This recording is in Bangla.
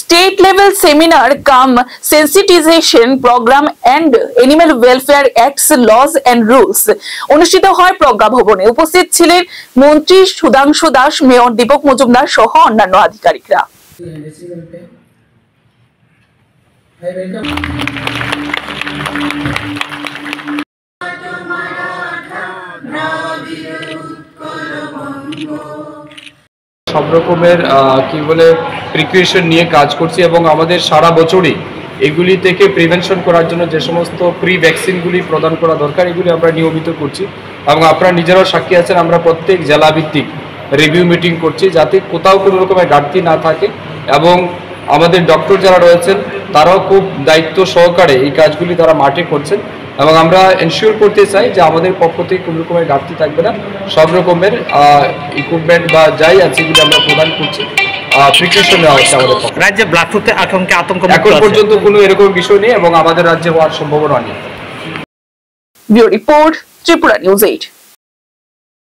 State level seminar come sensitization program and Animal Welfare Acts laws and rules অনুষ্ঠিত হয় প্রজ্ঞা ভবনে। উপস্থিত ছিলেন মন্ত্রী সুধাংশু দাস, মেয়র দীপক মজুমদার সহ অন্যান্য আধিকারিকরা। সব রকমের কি বলে প্রিকশন নিয়ে কাজ করছি এবং আমাদের সারা বছরই এগুলি থেকে প্রিভেনশন করার জন্য যে সমস্ত প্রি ভ্যাকসিনগুলি প্রদান করা দরকার এগুলি আমরা নিয়মিত করছি এবং আপনারা নিজেরাও সাক্ষী আছেন। আমরা প্রত্যেক জেলা ভিত্তিক রিভিউ মিটিং করছি যাতে কোথাও কোনো রকমের ঘাটতি না থাকে এবং আমাদের ডক্টর যারা রয়েছেন তারাও খুব দায়িত্ব সহকারে এই কাজগুলি তারা মাঠে করছেন এবং আমরা এনশিওর করতে চাই যে আমাদের পক্ষ থেকে কোনো রকমের ঘাটতি থাকবে না। সব রকমের ইকুইপমেন্ট বা যাই আছে এগুলি আমরা প্রদান করছি। প্রিকশন নেওয়া হচ্ছে আমাদের পক্ষে। রাজ্যে ব্লাড ফ্লুতে আতঙ্ক এখন পর্যন্ত কোনো এরকম বিষয় নেই এবং আমাদের রাজ্যে হওয়ার সম্ভাবনা নেই। Bureau report, Tripura news 8।